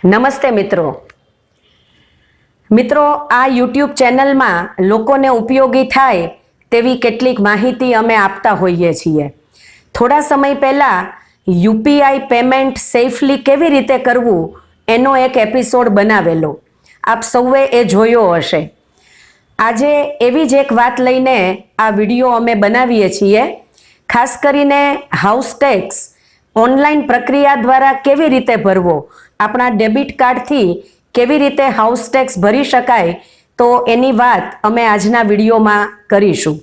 નમસ્તે મિત્રો આ યુટ્યુબ ચેનલમાં લોકોને ઉપયોગી થાય તેવી કેટલીક માહિતી અમે આપતા હોઈએ છીએ. થોડા સમય પહેલા યુપીઆઈ પેમેન્ટ સેફલી કેવી રીતે કરવું એનો એક એપિસોડ બનાવેલો, આપ સૌએ એ જોયો હશે. આજે એવી જ એક વાત લઈને આ વિડીયો અમે બનાવીએ છીએ. ખાસ કરીને હાઉસ ટેક્સ ઓનલાઈન પ્રક્રિયા દ્વારા કેવી રીતે ભરવો, આપણા ડેબિટ કાર્ડથી કેવી રીતે હાઉસ ટેક્સ ભરી શકાય, તો એની વાત અમે આજના વિડીયોમાં કરીશું.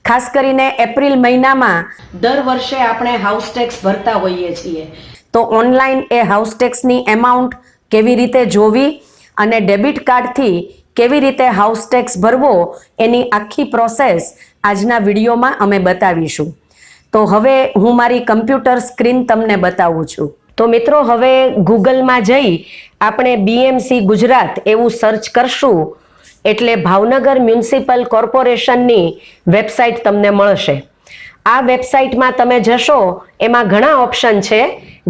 ખાસ કરીને એપ્રિલ મહિનામાં દર વર્ષે આપણે હાઉસ ટેક્સ ભરતા હોઈએ છીએ, તો ઓનલાઈન એ હાઉસ ટેક્સની એમાઉન્ટ કેવી રીતે જોવી અને ડેબિટ કાર્ડથી કેવી રીતે હાઉસ ટેક્સ ભરવો એની આખી પ્રોસેસ આજના વિડીયોમાં અમે બતાવીશું. તો હવે હું મારી કમ્પ્યુટર સ્ક્રીન તમને બતાવું છું. તો મિત્રો, હવે ગૂગલમાં જઈ આપણે બીએમસી ગુજરાત એવું સર્ચ કરશું એટલે ભાવનગર મ્યુનિસિપલ કોર્પોરેશનની વેબસાઇટ તમને મળશે. આ વેબસાઇટમાં તમે જશો, એમાં ઘણા ઓપ્શન છે,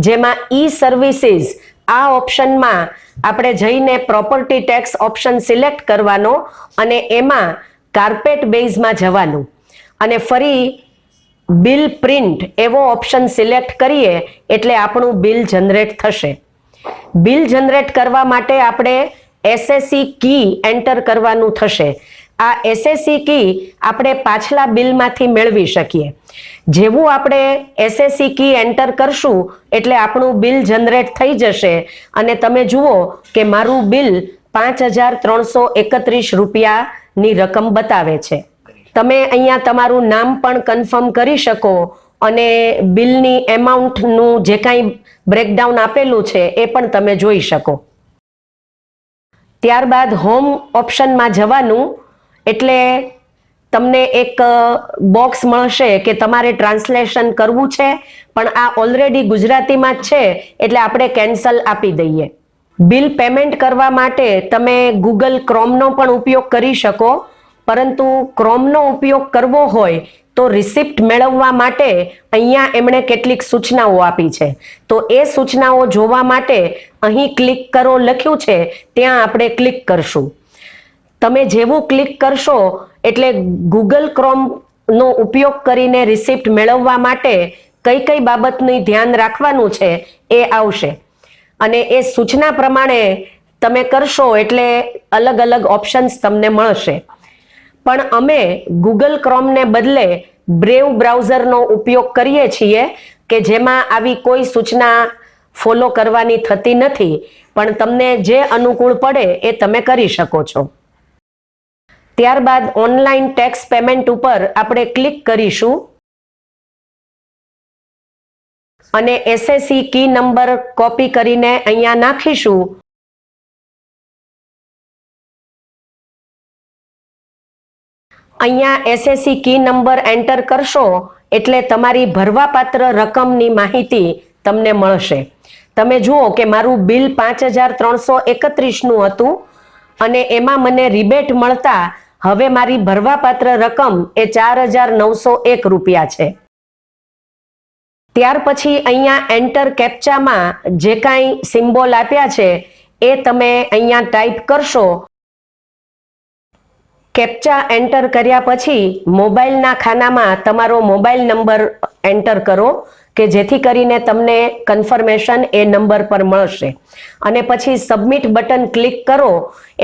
જેમાં ઈ સર્વિસીસ, આ ઓપ્શનમાં આપણે જઈને પ્રોપર્ટી ટેક્સ ઓપ્શન સિલેક્ટ કરવાનો અને એમાં કાર્પેટ બેઝમાં જવાનું અને ફરી બિલ પ્રિન્ટ એવો ઓપ્શન સિલેક્ટ કરીએ એટલે આપણું બિલ જનરેટ થશે. બિલ જનરેટ કરવા માટે આપણે એસએસસી કી એન્ટર કરવાનું થશે. આ એસએસસી કી આપણે પાછલા બિલમાંથી મેળવી શકીએ. જેવું આપણે એસએસસી કી એન્ટર કરશું એટલે આપણું બિલ જનરેટ થઈ જશે અને તમે જુઓ કે મારું બિલ 5,331 રૂપિયાની રકમ બતાવે છે. તમે અહીંયા તમારું નામ પણ કન્ફર્મ કરી શકો અને બિલની એમાઉન્ટનું જે કાંઈ બ્રેકડાઉન આપેલું છે એ પણ તમે જોઈ શકો. ત્યારબાદ હોમ ઓપ્શનમાં જવાનું એટલે તમને એક બોક્સ મળશે કે તમારે ટ્રાન્સલેશન કરવું છે, પણ આ ઓલરેડી ગુજરાતીમાં જ છે એટલે આપણે કેન્સલ આપી દઈએ. બિલ પેમેન્ટ કરવા માટે તમે ગૂગલ ક્રોમનો પણ ઉપયોગ કરી શકો, પરંતુ ક્રોમનો ઉપયોગ કરવો હોય તો રિસિપ્ટ મેળવવા માટે અહીંયા એમણે કેટલીક સૂચનાઓ આપી છે. તો એ સૂચનાઓ જોવા માટે અહીં ક્લિક કરો લખ્યું છે, ત્યાં આપણે ક્લિક કરશું. તમે જેવું ક્લિક કરશો એટલે ગૂગલ ક્રોમનો ઉપયોગ કરીને રિસિપ્ટ મેળવવા માટે કઈ કઈ બાબતનું ધ્યાન રાખવાનું છે એ આવશે અને એ સૂચના પ્રમાણે તમે કરશો એટલે અલગ અલગ ઓપ્શન્સ તમને મળશે. પણ અમે ગૂગલ ક્રોમને બદલે બ્રેવ બ્રાઉઝરનો ઉપયોગ કરીએ છીએ કે જેમાં આવી કોઈ સૂચના ફોલો કરવાની થતી નથી, પણ તમને જે અનુકૂળ પડે એ તમે કરી શકો છો. ત્યારબાદ ઓનલાઈન ટેક્સ પેમેન્ટ ઉપર આપણે ક્લિક કરીશું અને એસએસસી કી નંબર કોપી કરીને અહીંયા નાખીશું. અહીંયા એસએસસી કી નંબર એન્ટર કરશો એટલે તમારી ભરવાપાત્ર રકમની માહિતી તમને મળશે. તમે જુઓ કે મારું બિલ 5,331નું હતું અને એમાં મને રિબેટ મળતા હવે મારી ભરવાપાત્ર રકમ એ 4,901 રૂપિયા છે. ત્યાર પછી અહીંયા એન્ટર કેપ્ચામાં જે કાંઈ સિમ્બોલ આપ્યા છે એ તમે અહીંયા ટાઈપ કરશો. કેપ્ચા એન્ટર કર્યા પછી મોબાઈલના ખાનામાં તમારો મોબાઈલ નંબર એન્ટર કરો કે જેથી કરીને તમને કન્ફર્મેશન એ નંબર પર મળશે અને પછી સબમિટ બટન ક્લિક કરો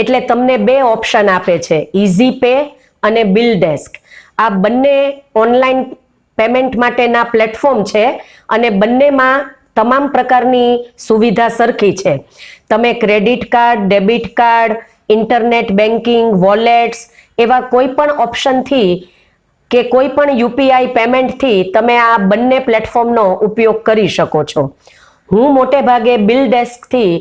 એટલે તમને બે ઓપ્શન આપે છે, ઇઝી પે અને બિલ ડેસ્ક. આ બંને ઓનલાઈન પેમેન્ટ માટેના પ્લેટફોર્મ છે અને બંનેમાં તમામ પ્રકારની સુવિધા સરખી છે. તમે credit card, debit card, internet banking, wallets એવા કોઈ પણ ઓપ્શનથી કે કોઈ પણ યુપીઆઈ પેમેન્ટથી તમે આ બંને પ્લેટફોર્મનો ઉપયોગ કરી શકો છો. હું મોટે ભાગે બિલ ડેસ્કથી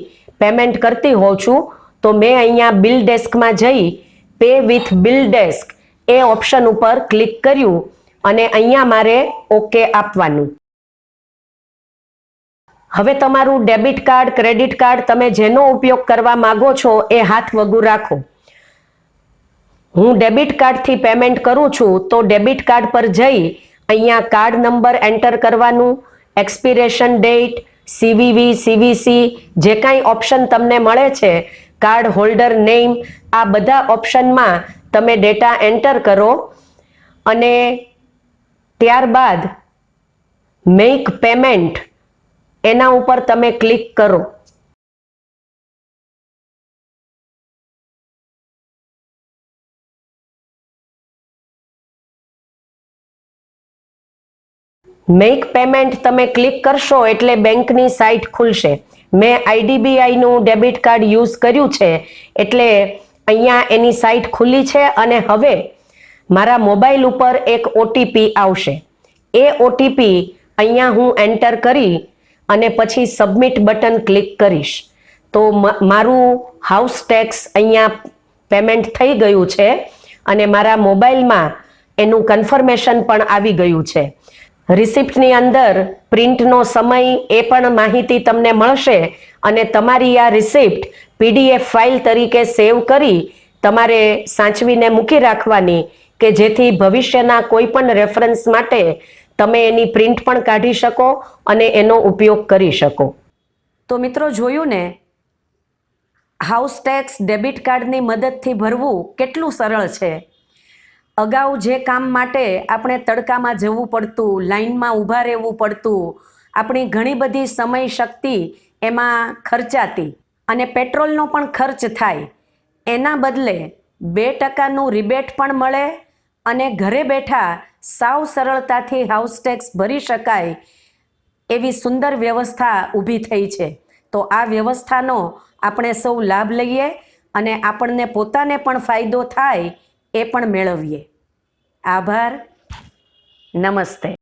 પેમેન્ટ કરતી હોઉં છું, તો મેં અહીંયા બિલ ડેસ્કમાં જઈ pay with bill desk A option ઉપર ક્લિક કર્યું અને અહીંયા મારે ઓકે આપવાનું. હવે તમારું ડેબિટ કાર્ડ, ક્રેડિટ કાર્ડ તમે જેનો ઉપયોગ કરવા માંગો છો એ હાથ વગું રાખો. હું ડેબિટ કાર્ડથી પેમેન્ટ કરું છું તો ડેબિટ કાર્ડ પર જઈ અહીંયા કાર્ડ નંબર એન્ટર કરવાનું, એક્સપિરેશન ડેટ, CVV, CVC જે કાંઈ ઓપ્શન તમને મળે છે, કાર્ડ હોલ્ડર નેમ, આ બધા ઓપ્શનમાં તમે ડેટા એન્ટર કરો અને ત્યારબાદ મેક પેમેન્ટ એના ઉપર તમે ક્લિક કરો. મેક પેમેન્ટ તમે ક્લિક કરશો એટલે બેંકની સાઇટ ખુલશે. મેં IDBIનું ડેબિટ કાર્ડ યુઝ કર્યું છે એટલે અહીંયા એની સાઇટ ખુલ્લી છે અને હવે મારા મોબાઈલ ઉપર એક OTP આવશે. એ OTP અહીંયા હું એન્ટર કરી અને પછી સબમિટ બટન ક્લિક કરીશ તો મારું હાઉસ ટેક્સ અહીંયા પેમેન્ટ થઈ ગયું છે અને મારા મોબાઈલમાં એનું કન્ફર્મેશન પણ આવી ગયું છે. રિસિપ્ટની અંદર પ્રિન્ટનો સમય એ પણ માહિતી તમને મળશે અને તમારી આ રિસિપ્ટ PDF ફાઇલ તરીકે સેવ કરી તમારે સાચવીને મૂકી રાખવાની કે જેથી ભવિષ્યના કોઈ પણ રેફરન્સ માટે તમે એની પ્રિન્ટ પણ કાઢી શકો અને એનો ઉપયોગ કરી શકો. તો મિત્રો જોયું ને, હાઉસ ટેક્સ ડેબિટ કાર્ડની મદદથી ભરવું કેટલું સરળ છે. અગાઉ જે કામ માટે આપણે તડકામાં જવું પડતું, લાઈનમાં ઊભા રહેવું પડતું, આપણી ઘણી બધી સમય શક્તિ એમાં ખર્ચાતી અને પેટ્રોલનો પણ ખર્ચ થાય, એના બદલે 2%નું રિબેટ પણ મળે અને ઘરે બેઠા સાવ સરળતાથી હાઉસ ટેક્સ ભરી શકાય એવી સુંદર વ્યવસ્થા ઊભી થઈ છે. તો આ વ્યવસ્થાનો આપણે સૌ લાભ લઈએ અને આપણને પોતાને પણ ફાયદો થાય એ પણ મેળવીએ. આભાર. નમસ્તે.